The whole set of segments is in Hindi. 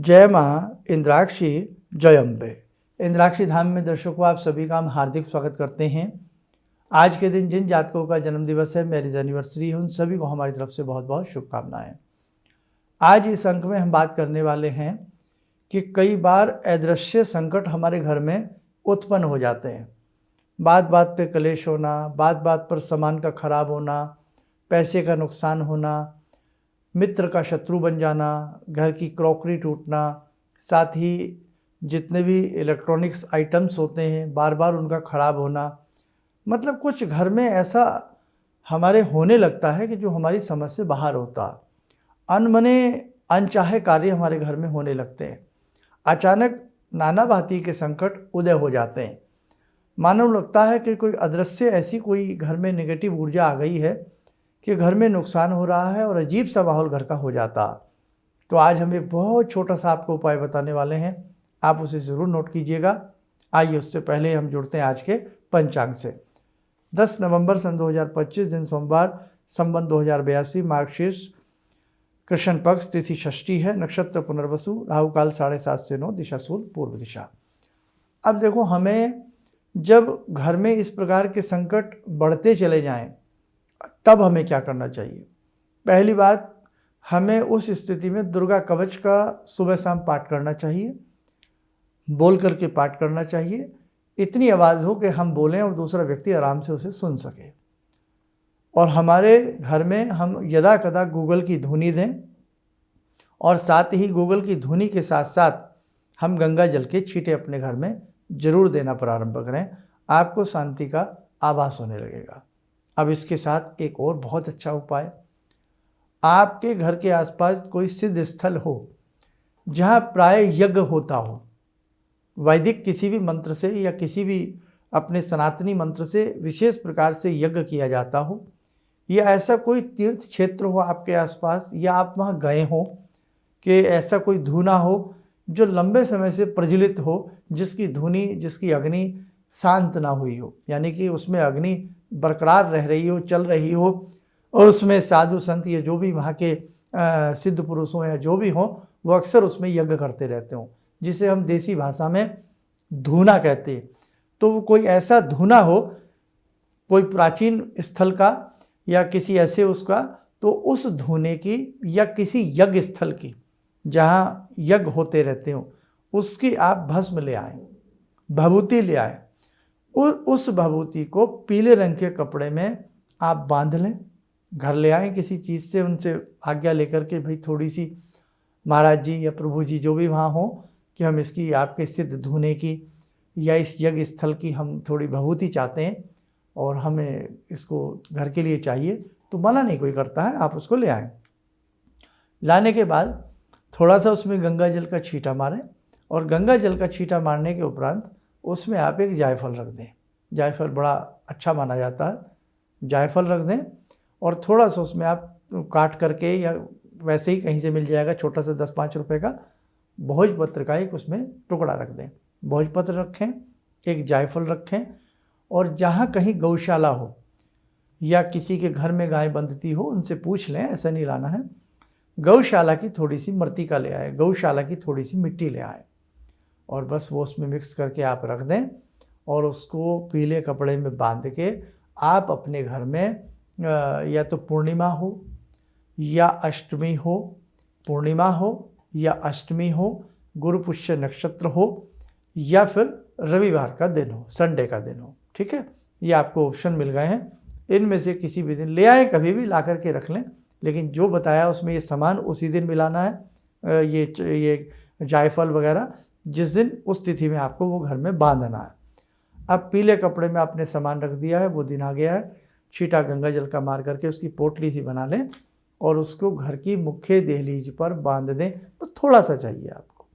जय माँ इंद्राक्षी जय अम्बे। इंद्राक्षी धाम में दर्शकों आप सभी का हम हार्दिक स्वागत करते हैं। आज के दिन जिन जातकों का जन्मदिवस है, मैरिज एनिवर्सरी है, उन सभी को हमारी तरफ से बहुत बहुत शुभकामनाएं। आज इस अंक में हम बात करने वाले हैं कि कई बार अदृश्य संकट हमारे घर में उत्पन्न हो जाते हैं। बात बात पे कलेश होना, बात बात पर सामान का खराब होना, पैसे का नुकसान होना, मित्र का शत्रु बन जाना, घर की क्रॉकरी टूटना, साथ ही जितने भी इलेक्ट्रॉनिक्स आइटम्स होते हैं बार बार उनका ख़राब होना, मतलब कुछ घर में ऐसा हमारे होने लगता है कि जो हमारी समझ से बाहर होता। अनमने अनचाहे कार्य हमारे घर में होने लगते हैं। अचानक नाना भांति के संकट उदय हो जाते हैं। मानो लगता है कि कोई अदृश्य ऐसी कोई घर में नेगेटिव ऊर्जा आ गई है कि घर में नुकसान हो रहा है और अजीब सा माहौल घर का हो जाता। तो आज हम एक बहुत छोटा सा आपको उपाय बताने वाले हैं, आप उसे ज़रूर नोट कीजिएगा। आइए उससे पहले हम जुड़ते हैं आज के पंचांग से। 10 नवंबर सन 2025 दिन सोमवार, संवत 2082, मार्गशीर्ष कृष्ण पक्ष, तिथि षष्ठी है, नक्षत्र पुनर्वसु, राहु काल 7:30 से 9, दिशा सूल पूर्व दिशा। अब देखो, हमें जब घर में इस प्रकार के संकट बढ़ते चले जाएं तब हमें क्या करना चाहिए। पहली बात, हमें उस स्थिति में दुर्गा कवच का सुबह शाम पाठ करना चाहिए, बोल करके पाठ करना चाहिए। इतनी आवाज़ हो कि हम बोलें और दूसरा व्यक्ति आराम से उसे सुन सके। और हमारे घर में हम यदा कदा गूगल की धुनी दें और साथ ही गूगल की धुनी के साथ साथ हम गंगा जल के छींटे अपने घर में जरूर देना प्रारंभ करें। आपको शांति का आभास होने लगेगा। अब इसके साथ एक और बहुत अच्छा उपाय, आपके घर के आसपास कोई सिद्ध स्थल हो जहाँ प्राय यज्ञ होता हो, वैदिक किसी भी मंत्र से या किसी भी अपने सनातनी मंत्र से विशेष प्रकार से यज्ञ किया जाता हो, या ऐसा कोई तीर्थ क्षेत्र हो आपके आसपास, या आप वहाँ गए हो कि ऐसा कोई धूना हो जो लंबे समय से प्रज्वलित हो, जिसकी धुनी, जिसकी अग्नि शांत ना हुई हो, यानी कि उसमें अग्नि बरकरार रह रही हो, चल रही हो, और उसमें साधु संत या जो भी वहाँ के सिद्ध पुरुष हों या जो भी हों, वो अक्सर उसमें यज्ञ करते रहते हों, जिसे हम देसी भाषा में धूना कहते हैं। तो वो कोई ऐसा धूना हो, कोई प्राचीन स्थल का या किसी ऐसे उसका, तो उस धूने की या किसी यज्ञ स्थल की जहाँ यज्ञ होते रहते हो, उसकी आप भस्म ले आएँ, भभूति ले आएँ। उस भभूति को पीले रंग के कपड़े में आप बांध लें, घर ले आएँ किसी चीज़ से, उनसे आज्ञा लेकर के, भाई थोड़ी सी महाराज जी या प्रभु जी जो भी वहाँ हो, कि हम इसकी आपके सिद्ध धूने की या इस यज्ञ स्थल की हम थोड़ी भभूति चाहते हैं और हमें इसको घर के लिए चाहिए। तो मना नहीं कोई करता है, आप उसको ले आएँ। लाने के बाद थोड़ा सा उसमें गंगा जल का छींटा मारें, और गंगा जल का छींटा मारने के उपरांत उसमें आप एक जायफल रख दें। जायफल बड़ा अच्छा माना जाता है। जायफल रख दें और थोड़ा सा उसमें आप काट करके या वैसे ही कहीं से मिल जाएगा छोटा सा 10-5 रुपए का भोजपत्र का एक उसमें टुकड़ा रख दें। भोजपत्र रखें, एक जायफल रखें, और जहाँ कहीं गौशाला हो या किसी के घर में गाय बंधती हो, उनसे पूछ लें, ऐसा नहीं लाना है, गौशाला की थोड़ी सी मृतिका ले आए, गौशाला की थोड़ी सी मिट्टी ले आए, और बस वो उसमें मिक्स करके आप रख दें और उसको पीले कपड़े में बांध के आप अपने घर में या तो पूर्णिमा हो या अष्टमी हो, पूर्णिमा हो या अष्टमी हो, गुरु पुष्य नक्षत्र हो या फिर रविवार का दिन हो, संडे का दिन हो, ठीक है, ये आपको ऑप्शन मिल गए हैं। इनमें से किसी भी दिन ले आए, कभी भी ला करके रख लें, लेकिन जो बताया उसमें ये सामान उसी दिन मिलाना है। ये जायफल वगैरह जिस दिन उस तिथि में आपको वो घर में बांधना है। अब पीले कपड़े में आपने सामान रख दिया है, वो दिन आ गया है, छींटा गंगा जल का मार करके उसकी पोटली सी बना लें और उसको घर की मुख्य दहलीज पर बांध दें। बस थोड़ा सा चाहिए आपको,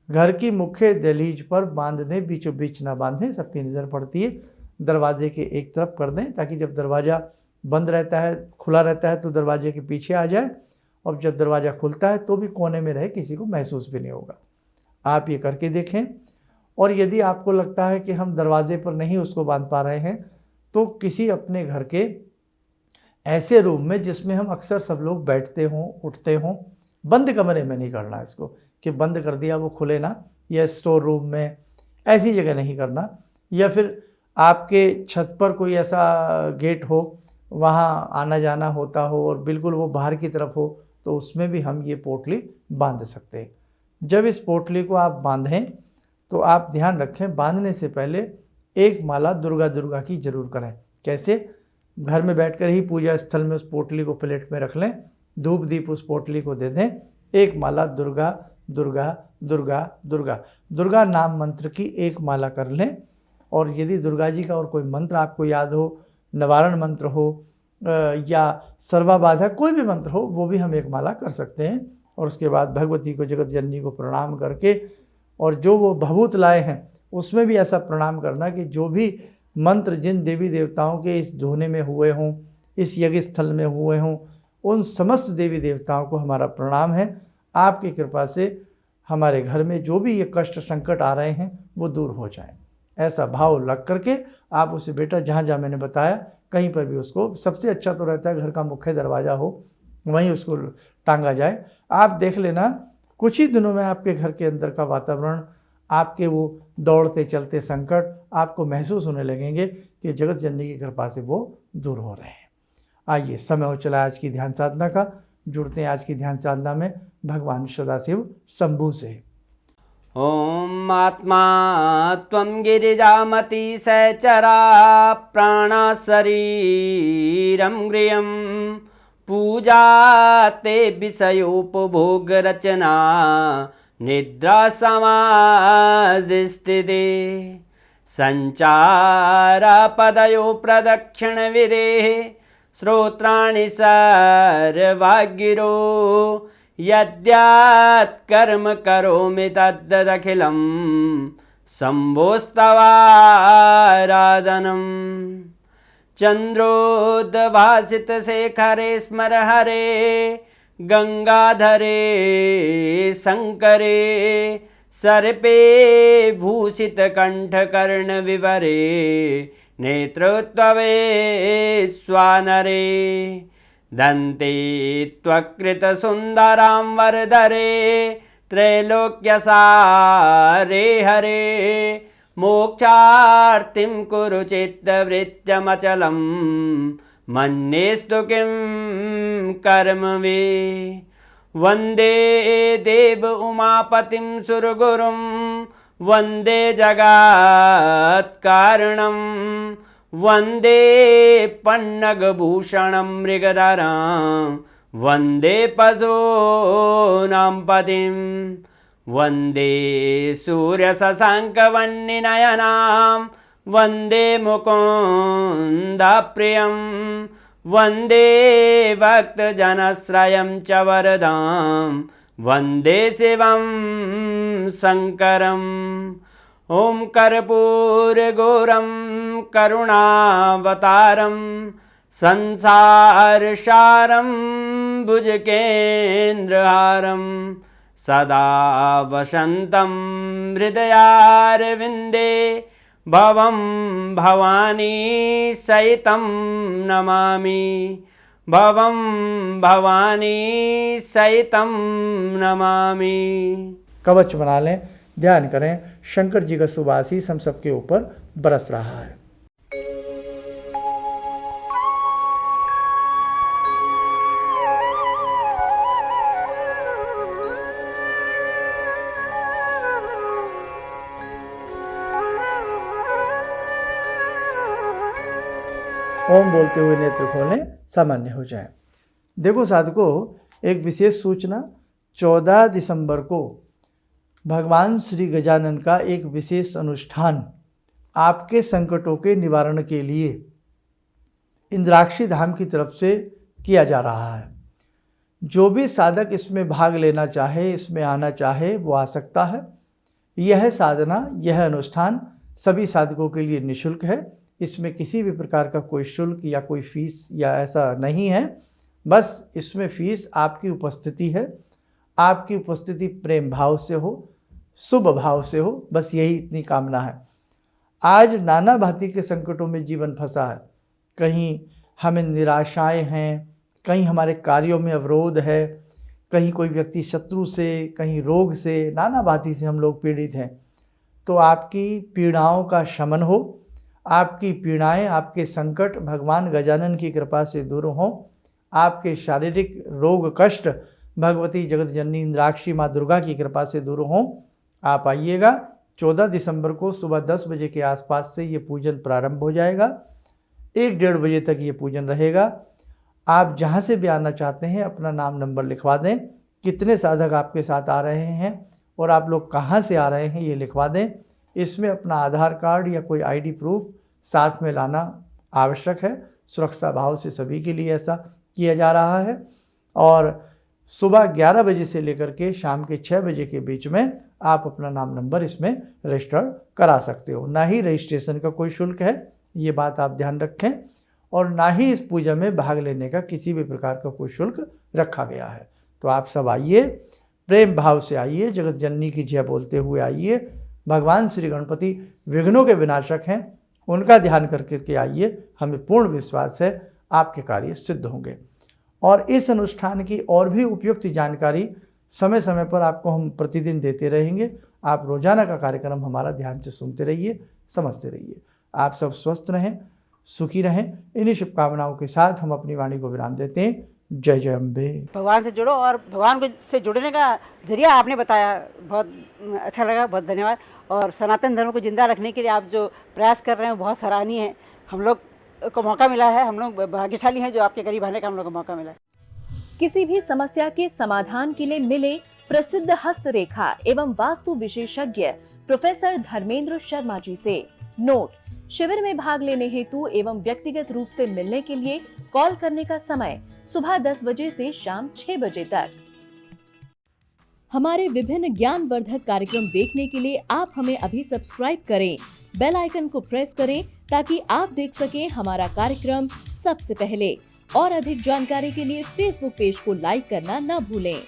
घर की मुख्य दहलीज पर बांध दें, बीचों बीच ना बांधें, सबकी नज़र पड़ती है। दरवाजे के एक तरफ कर दें ताकि जब दरवाज़ा बंद रहता है, खुला रहता है, तो दरवाजे के पीछे आ जाए, और जब दरवाज़ा खुलता है तो भी कोने में रहे, किसी को महसूस भी नहीं होगा। आप ये करके देखें। और यदि आपको लगता है कि हम दरवाजे पर नहीं उसको बांध पा रहे हैं, तो किसी अपने घर के ऐसे रूम में जिसमें हम अक्सर सब लोग बैठते हों, उठते हों, बंद कमरे में नहीं करना इसको कि बंद कर दिया वो खुले ना, या स्टोर रूम में, ऐसी जगह नहीं करना। या फिर आपके छत पर कोई ऐसा गेट हो, वहाँ आना जाना होता हो और बिल्कुल वो बाहर की तरफ हो, तो उसमें भी हम ये पोटली बांध सकते हैं। जब इस पोटली को आप बांधें तो आप ध्यान रखें, बांधने से पहले एक माला दुर्गा की जरूर करें। कैसे? घर में बैठकर ही पूजा स्थल में उस पोटली को प्लेट में रख लें, धूप दीप उस पोटली को दे दें, एक माला दुर्गा दुर्गा दुर्गा दुर्गा दुर्गा नाम मंत्र की एक माला कर लें। और यदि दुर्गा जी का और कोई मंत्र आपको याद हो, निवारण मंत्र हो या सर्वाबाधा कोई भी मंत्र हो, वो भी हम एक माला कर सकते हैं। और उसके बाद भगवती को, जगत जननी को प्रणाम करके, और जो वो भभूत लाए हैं उसमें भी ऐसा प्रणाम करना कि जो भी मंत्र जिन देवी देवताओं के इस धोने में हुए हों, इस यज्ञ स्थल में हुए हों, उन समस्त देवी देवताओं को हमारा प्रणाम है। आपकी कृपा से हमारे घर में जो भी ये कष्ट संकट आ रहे हैं वो दूर हो जाएं। ऐसा भाव लग करके आप उसे, बेटा जहाँ जहाँ मैंने बताया कहीं पर भी उसको, सबसे अच्छा तो रहता है घर का मुख्य दरवाज़ा हो, वहीं उसको टांगा जाए। आप देख लेना कुछ ही दिनों में आपके घर के अंदर का वातावरण, आपके वो दौड़ते चलते संकट आपको महसूस होने लगेंगे कि जगत जननी की कृपा से वो दूर हो रहे हैं। आइए, समय हो चला आज की ध्यान साधना का। जुड़ते हैं आज की ध्यान साधना में भगवान सदाशिव शंभू से। ओम आत्मा त्वं गिरिजामति सहचरा प्राणा शरीरं गृहं पूजा ते विषयोपभोग रचना निद्रा समाधिस्थिते संचारा पदयो प्रदक्षिण विदेः श्रोत्राणि सर्वागिरो यद्यात् कर्म करोमि तद्दखिलं शम्भोस्तवाराधनम् चन्द्रोद्भासितशेखरे स्मर हरे गंगाधरे शंकरे सर्पे भूषितकण्ठकर्णविवरे नेत्रोत्तवे स्वानरे दन्ते त्वकृतसुन्दरां वरदरे त्रैलोक्यसारे हरे मोक्षार्तिं कुरु चित्तवृत्त्यमचलं मन्येस्तु किं कर्म वे वन्दे देव उमापतिं सुरगुरुं वन्दे जगत्कारणं वन्दे पन्नगभूषणं मृगधरं वन्दे पशूनां पतिं वन्दे सूर्यशशाङ्कवह्निनयनां वन्दे मुकुन्दप्रियं वन्दे भक्तजनश्रयं च वरदां वन्दे शिवं शङ्करम् ॐ कर्पूरगौरं करुणावतारं संसारसारं भुजगेन्द्रहारं सदा वसन्तं हृदयारविन्दे भवं भवानी सहितं नमामि भवं भवानी सहितं नमामि। कवच बना लें, ध्यान करें, शंकर जी का शुभ आशीष हम सबके ऊपर बरस रहा है। ओम बोलते हुए नेत्र खोलें, सामान्य हो जाए। देखो साधकों, एक विशेष सूचना, 14 दिसंबर को भगवान श्री गजानन का एक विशेष अनुष्ठान आपके संकटों के निवारण के लिए इंद्राक्षी धाम की तरफ से किया जा रहा है। जो भी साधक इसमें भाग लेना चाहे, इसमें आना चाहे, वो आ सकता है। यह साधना, यह अनुष्ठान सभी साधकों के लिए निःशुल्क है। इसमें किसी भी प्रकार का कोई शुल्क या कोई फीस या ऐसा नहीं है। बस इसमें फीस आपकी उपस्थिति है। आपकी उपस्थिति प्रेम भाव से हो, शुभ भाव से हो, बस यही इतनी कामना है। आज नाना भांति के संकटों में जीवन फंसा है। कहीं हमें निराशाएं हैं, कहीं हमारे कार्यों में अवरोध है, कहीं कोई व्यक्ति शत्रु से, कहीं रोग से, नाना भांति से हम लोग पीड़ित हैं, तो आपकी पीड़ाओं का शमन हो, आपकी पीड़ाएं, आपके संकट भगवान गजानन की कृपा से दूर हों, आपके शारीरिक रोग कष्ट भगवती जगत जननी इंद्राक्षी माँ दुर्गा की कृपा से दूर हों। आप आइएगा। 14 दिसंबर को सुबह 10 बजे के आसपास से ये पूजन प्रारंभ हो जाएगा। 1-1:30 बजे तक ये पूजन रहेगा। आप जहाँ से भी आना चाहते हैं अपना नाम नंबर लिखवा दें, कितने साधक आपके साथ आ रहे हैं और आप लोग कहाँ से आ रहे हैं ये लिखवा दें। इसमें अपना आधार कार्ड या कोई आईडी प्रूफ साथ में लाना आवश्यक है। सुरक्षा भाव से सभी के लिए ऐसा किया जा रहा है। और सुबह 11 बजे से लेकर के शाम के 6 बजे के बीच में आप अपना नाम नंबर इसमें रजिस्टर करा सकते हो। ना ही रजिस्ट्रेशन का कोई शुल्क है, ये बात आप ध्यान रखें, और ना ही इस पूजा में भाग लेने का किसी भी प्रकार का कोई शुल्क रखा गया है। तो आप सब आइए, प्रेम भाव से आइए, जगत जननी की जय बोलते हुए आइए। भगवान श्री गणपति विघ्नों के विनाशक हैं, उनका ध्यान करके आइए। हमें पूर्ण विश्वास है आपके कार्य सिद्ध होंगे। और इस अनुष्ठान की और भी उपयुक्त जानकारी समय समय पर आपको हम प्रतिदिन देते रहेंगे। आप रोजाना का कार्यक्रम हमारा ध्यान से सुनते रहिए, समझते रहिए। आप सब स्वस्थ रहें, सुखी रहें। इन्हीं शुभकामनाओं के साथ हम अपनी वाणी को विराम देते हैं। जय जय अम्बे। भगवान से जुड़ो, और भगवान को से जुड़ने का जरिया आपने बताया, बहुत अच्छा लगा, बहुत धन्यवाद। और सनातन धर्म को जिंदा रखने के लिए आप जो प्रयास कर रहे हैं बहुत सराहनीय है। हम लोग को मौका मिला है, हम लोग भाग्यशाली हैं जो आपके करीब आने का हम लोग को मौका मिला है। किसी भी समस्या के समाधान के लिए मिले प्रसिद्ध हस्तरेखा एवं वास्तु विशेषज्ञ प्रोफेसर धर्मेंद्र शर्मा जी से। नोट: शिविर में भाग लेने हेतु एवं व्यक्तिगत रूप से मिलने के लिए कॉल करने का समय सुबह 10 बजे से शाम 6 बजे तक। हमारे विभिन्न ज्ञानवर्धक कार्यक्रम देखने के लिए आप हमें अभी सब्सक्राइब करें, बेल आइकन को प्रेस करें ताकि आप देख सकें हमारा कार्यक्रम सबसे पहले। और अधिक जानकारी के लिए फेसबुक पेज को लाइक करना न भूलें।